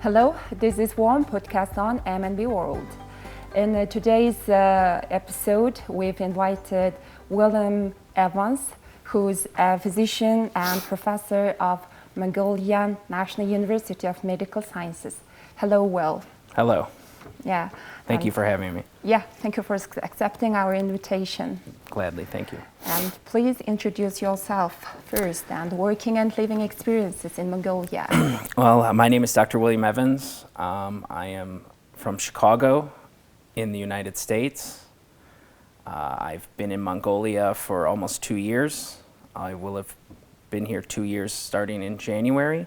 Hello, this is VOM Podcast on MNB World. In today's episode, we've invited William Evans, who's a physician and professor of Mongolian National University of Medical Sciences. Hello, Will. Hello. Yeah. Thank you for having me. Yeah, thank you for accepting our invitation. Gladly, thank you. And please introduce yourself first and working and living experiences in Mongolia. Well, my name is Dr. William Evans. I am from Chicago in the United States. I've been in Mongolia for almost 2 years. I will have been here 2 years starting in January.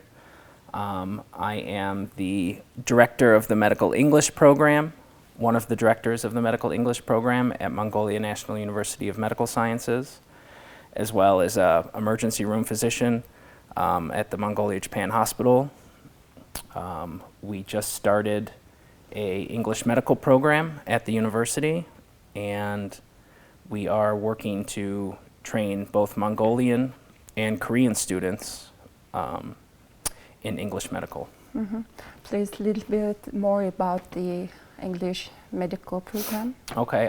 I am the director of the medical English program, one of the directors of the medical English program at Mongolian National University of Medical Sciences, as well as an emergency room physician at the Mongolia Japan Hospital. We just started a English medical program at the university, and we are working to train both Mongolian and Korean students in English medical. Mm-hmm. Please a little bit more about the English medical program. Okay.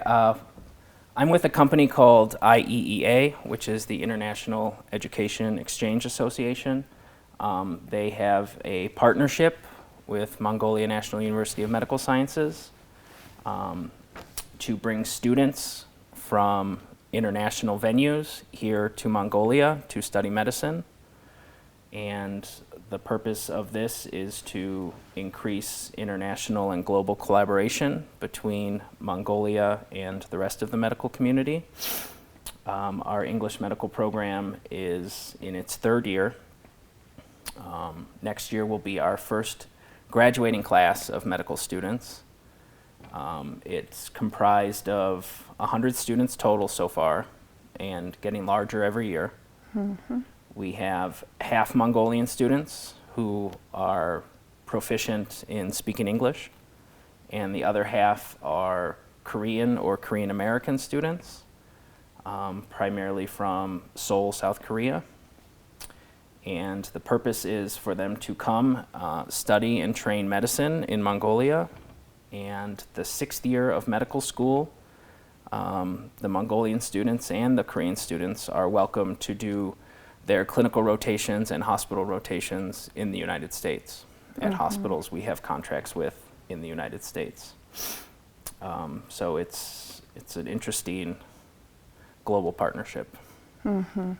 I'm with a company called IEEA, which is the International Education Exchange Association. They have a partnership with Mongolia National University of Medical Sciences to bring students from international venues here to Mongolia to study medicine. And the purpose of this is to increase international and global collaboration between Mongolia and the rest of the medical community. Our English medical program is in its third year. Next year will be our first graduating class of medical students. It's comprised of 100 students total so far and getting larger every year. Mm-hmm. We have half Mongolian students who are proficient in speaking English, and the other half are Korean or Korean American students, primarily from Seoul, South Korea. And the purpose is for them to come study and train medicine in Mongolia. And the 6th year of medical school, the Mongolian students and the Korean students are welcome to do their clinical rotations and hospital rotations in the United States at hospitals we have contracts with in the United States. So it's an interesting global partnership. Mm-hmm.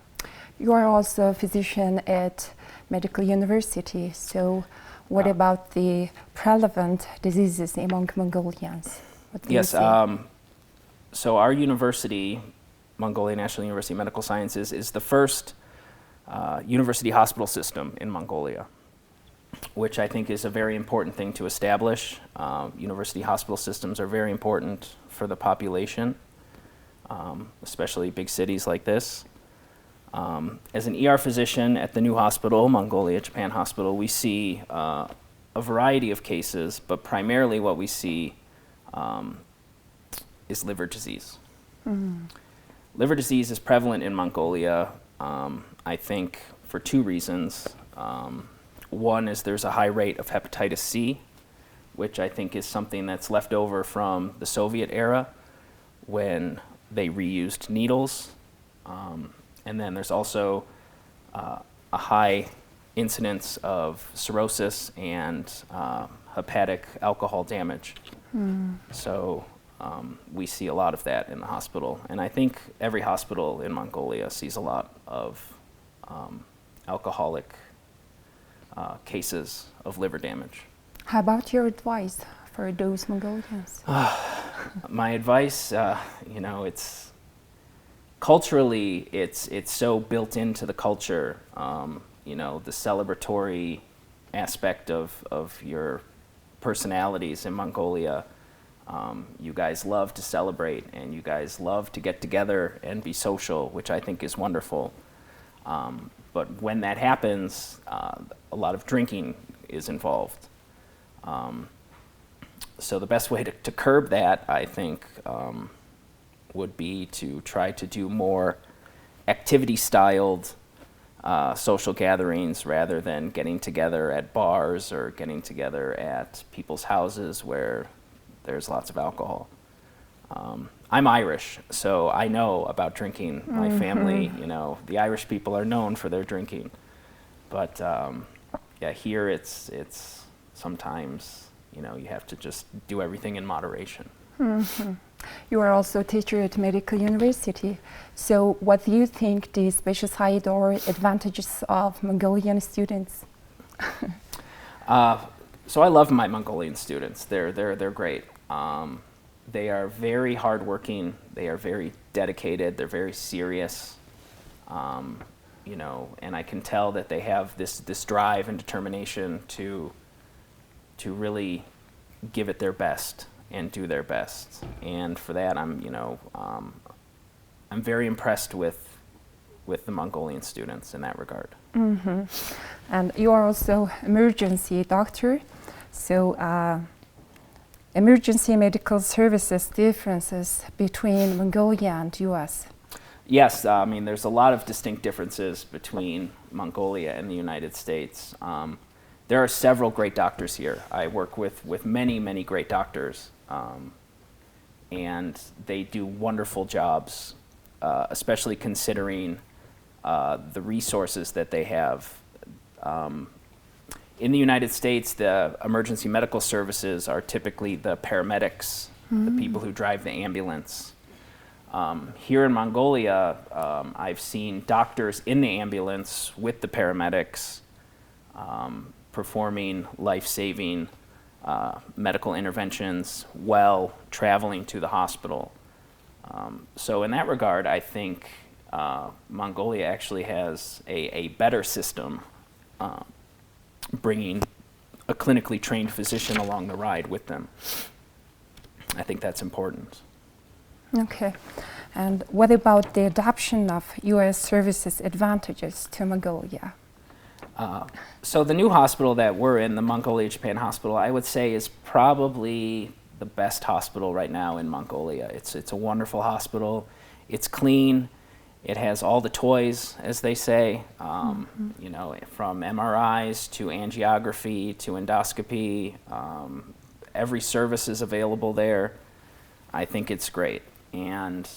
You are also a physician at Medical University, so what about the prevalent diseases among Mongolians? Yes, so our university, Mongolian National University of Medical Sciences, is the first university hospital system in Mongolia, which I think is a very important thing to establish. University hospital systems are very important for the population, especially big cities like this. As an ER physician at the new hospital, Mongolia Japan Hospital, we see a variety of cases, but primarily what we see is liver disease. Mm. Liver disease is prevalent in Mongolia, I think, for 2 reasons. One is there's a high rate of hepatitis C, which I think is something that's left over from the Soviet era when they reused needles. And then there's also a high incidence of cirrhosis and hepatic alcohol damage. Mm. So we see a lot of that in the hospital. And I think every hospital in Mongolia sees a lot of alcoholic cases of liver damage. How about your advice for those Mongolians? My advice, it's culturally, it's so built into the culture, the celebratory aspect of your personalities in Mongolia. You guys love to celebrate, and you guys love to get together and be social, which I think is wonderful. But when that happens, a lot of drinking is involved. So the best way to curb that, I think, would be to try to do more activity-styled social gatherings rather than getting together at bars or getting together at people's houses where there's lots of alcohol. I'm Irish, so I know about drinking. My family, the Irish people are known for their drinking. But yeah, here it's sometimes, you have to just do everything in moderation. You are also a teacher at medical university. So what do you think the special side or advantages of Mongolian students? So I love my Mongolian students. They're great. They are very hardworking. They are very dedicated. They're very serious. And I can tell that they have this drive and determination to really give it their best and do their best. And for that, I'm very impressed with the Mongolian students in that regard. Mm-hmm. And you are also emergency doctor. So emergency medical services differences between Mongolia and US? Yes, there's a lot of distinct differences between Mongolia and the United States. There are several great doctors here. I work with many, many great doctors, and they do wonderful jobs, especially considering the resources that they have. In the United States, the emergency medical services are typically the paramedics, the people who drive the ambulance. Here in Mongolia, I've seen doctors in the ambulance with the paramedics performing life-saving medical interventions while traveling to the hospital. So in that regard, I think Mongolia actually has a better system, bringing a clinically trained physician along the ride with them. I think that's important. Okay. And what about the adoption of U.S. services advantages to Mongolia? So the new hospital that we're in, the Mongolia-Japan Hospital, I would say is probably the best hospital right now in Mongolia. It's a wonderful hospital. It's clean. It has all the toys, as they say, from MRIs to angiography to endoscopy. Every service is available there. I think it's great. And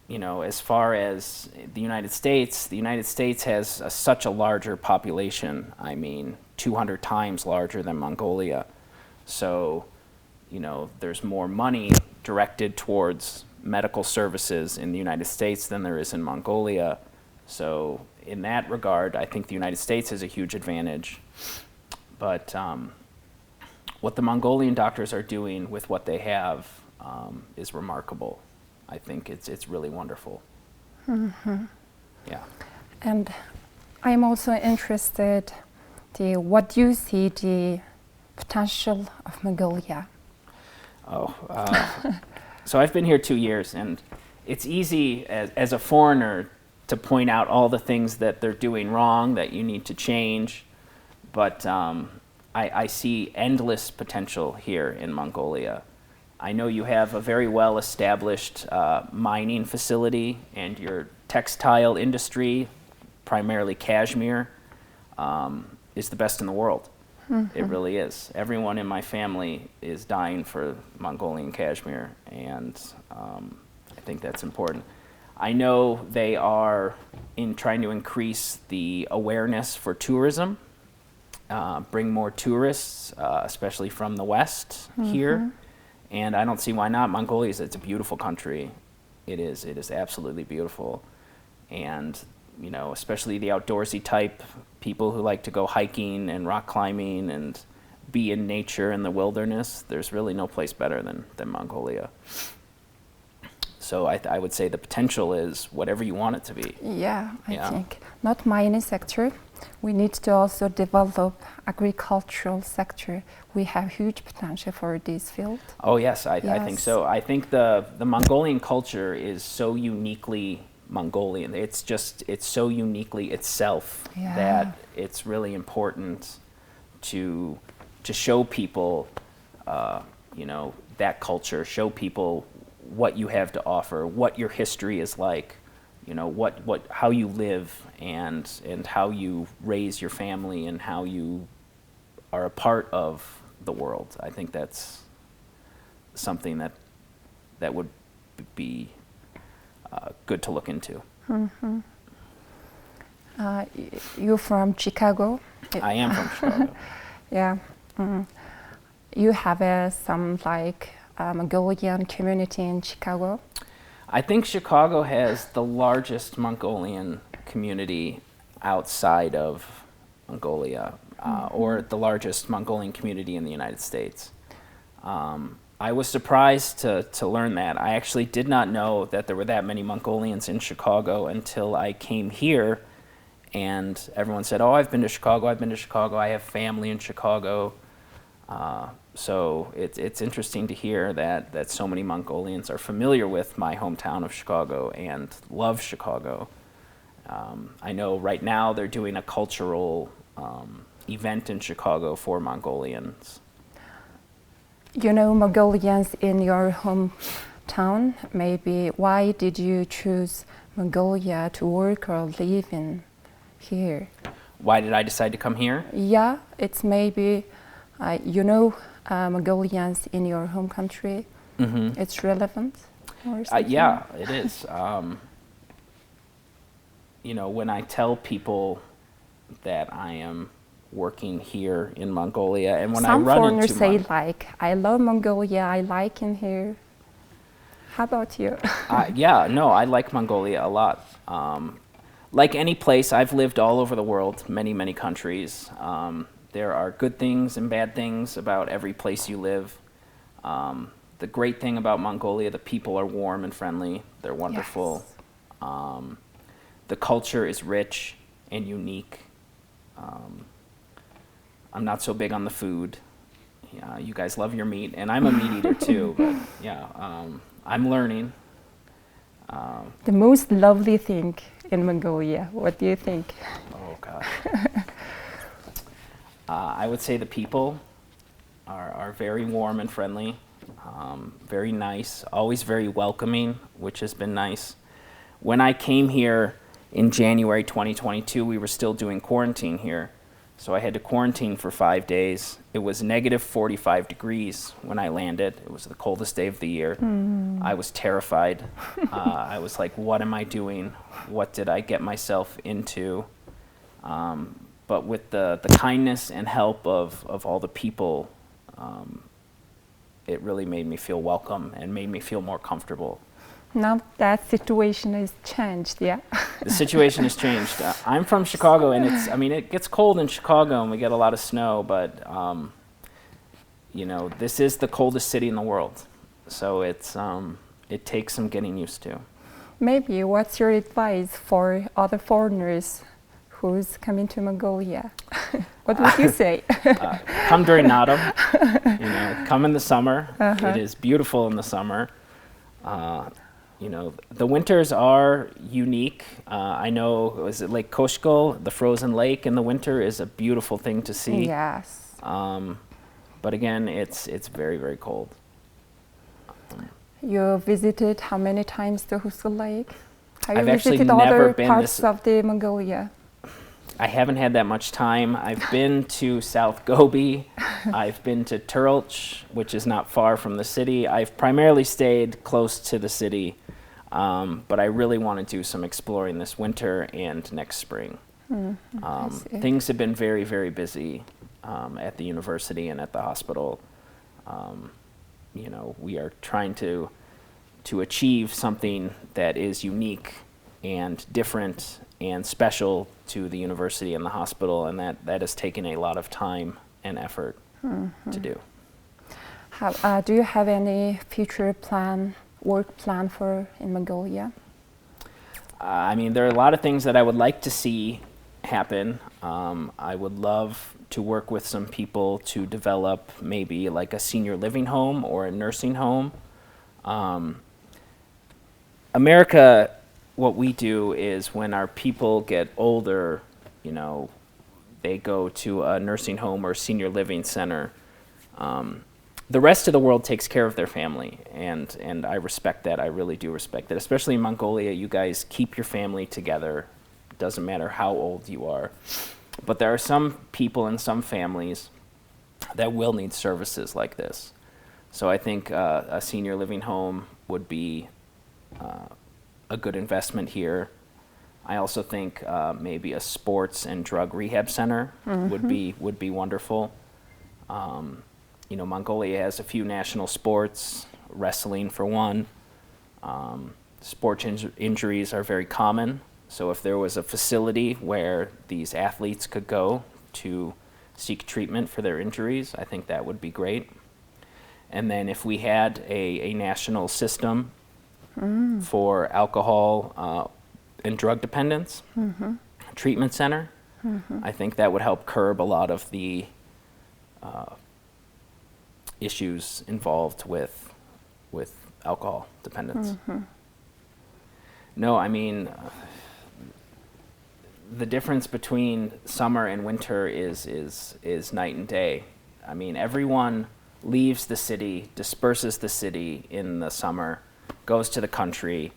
as far as the United States has such a larger population. 200 times larger than Mongolia. So, there's more money directed towards medical services in the United States than there is in Mongolia. So, in that regard, I think the United States has a huge advantage. But what the Mongolian doctors are doing with what they have is remarkable. I think it's really wonderful. Mm-hmm. Yeah. And I'm also interested what do you see the potential of Mongolia? So I've been here 2 years, and it's easy as a foreigner to point out all the things that they're doing wrong, that you need to change. But I see endless potential here in Mongolia. I know you have a very well-established mining facility, and your textile industry, primarily cashmere, is the best in the world. Mm-hmm. It really is. Everyone in my family is dying for Mongolian cashmere, and I think that's important. I know they are trying to increase the awareness for tourism, bring more tourists, especially from the West here. And I don't see why not. Mongolia it's a beautiful country. It is absolutely beautiful. And, especially the outdoorsy type, people who like to go hiking and rock climbing and be in nature in the wilderness, there's really no place better than Mongolia. So I would say the potential is whatever you want it to be. Yeah, I think. Not mining sector. We need to also develop agricultural sector. We have huge potential for this field. Oh yes, I think so. I think the Mongolian culture is so uniquely Mongolian. It's so uniquely itself that it's really important to show people, that culture, show people what you have to offer, what your history is like, how you live and how you raise your family and how you are a part of the world. I think that's something that would be good to look into. Mm-hmm. You're from Chicago? I am from Chicago. Yeah. Mm-hmm. You have some Mongolian community in Chicago? I think Chicago has the largest Mongolian community outside of Mongolia, or the largest Mongolian community in the United States. I was surprised to learn that. I actually did not know that there were that many Mongolians in Chicago until I came here, and everyone said, "Oh, I've been to Chicago, I have family in Chicago." So it's interesting to hear that so many Mongolians are familiar with my hometown of Chicago and love Chicago. I know right now they're doing a cultural event in Chicago for Mongolians. You know Mongolians in your hometown. Maybe why did you choose Mongolia to work or live in here? Why did I decide to come here? Yeah, it's maybe Mongolians in your home country. Mm-hmm. It's relevant or something? Yeah, it is. When I tell people that I am working here in Mongolia, and when some I run foreigners into say I love Mongolia, I like in here. How about you? I like Mongolia a lot. Like any place, I've lived all over the world, many countries. There are good things and bad things about every place you live. The great thing about Mongolia, the people are warm and friendly. They're wonderful. Yes. The culture is rich and unique. I'm not so big on the food. You guys love your meat, and I'm a meat eater too, but I'm learning. The most lovely thing in Mongolia, what do you think? Oh, God. I would say the people are very warm and friendly, very nice, always very welcoming, which has been nice. When I came here in January 2022, we were still doing quarantine here, so I had to quarantine for 5 days. It was negative 45 degrees when I landed. It was the coldest day of the year. I was terrified. I was like, what am I doing? What did I get myself into? But with the kindness and help of all the people, it really made me feel welcome and made me feel more comfortable. Now that situation has changed, yeah? The situation has changed. I'm from Chicago, and it gets cold in Chicago, and we get a lot of snow, but, this is the coldest city in the world. So it takes some getting used to. Maybe, what's your advice for other foreigners who's coming to Mongolia? What would you say? Come during autumn. Come in the summer. It is beautiful in the summer. The winters are unique. I know, is it Lake Koshkol, the frozen lake in the winter is a beautiful thing to see. Yes. But again, it's very, very cold. You visited how many times the Husel Lake? Have I've you actually visited never other been parts of the Mongolia? I haven't had that much time. I've been to South Gobi. I've been to Turlch, which is not far from the city. I've primarily stayed close to the city, but I really want to do some exploring this winter and next spring. Things have been very, very busy at the university and at the hospital. We are trying to achieve something that is unique and different and special to the university and the hospital, and that has taken a lot of time and effort to do. Do you have any future work plan in Mongolia? There are a lot of things that I would like to see happen. I would love to work with some people to develop maybe like a senior living home or a nursing home. America, what we do is when our people get older, they go to a nursing home or senior living center. the rest of the world takes care of their family, and I respect that. I really do respect that. Especially in Mongolia, you guys keep your family together. It doesn't matter how old you are. But there are some people and some families that will need services like this. So I think a senior living home would be a good investment here. I also think maybe a sports and drug rehab center would be wonderful. You know, Mongolia has a few national sports, wrestling for one. Sports injuries are very common. So if there was a facility where these athletes could go to seek treatment for their injuries, I think that would be great. And then if we had a national system for alcohol and drug dependence, treatment center, I think that would help curb a lot of the issues involved with alcohol dependence. No, I mean, the difference between summer and winter is night and day. I mean, everyone leaves the city, disperses the city in the summer, goes to the country,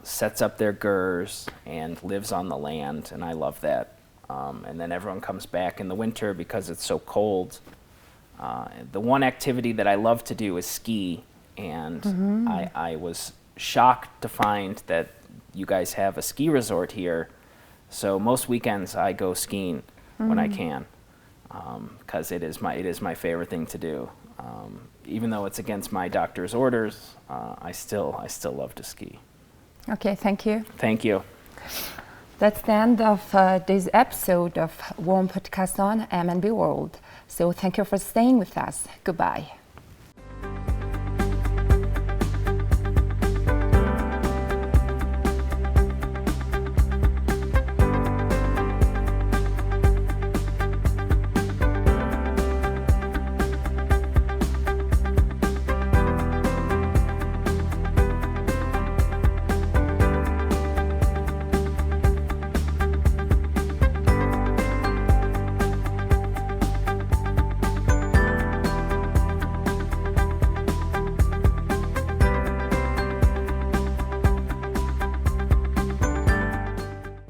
sets up their gers, and lives on the land, and I love that. And then everyone comes back in the winter because it's so cold. The one activity that I love to do is ski, and I was shocked to find that you guys have a ski resort here. So most weekends I go skiing when I can, because it is my favorite thing to do. Even though it's against my doctor's orders, I still love to ski. Okay, thank you. Thank you. That's the end of this episode of VOM Podcast on MNB World. So thank you for staying with us. Goodbye.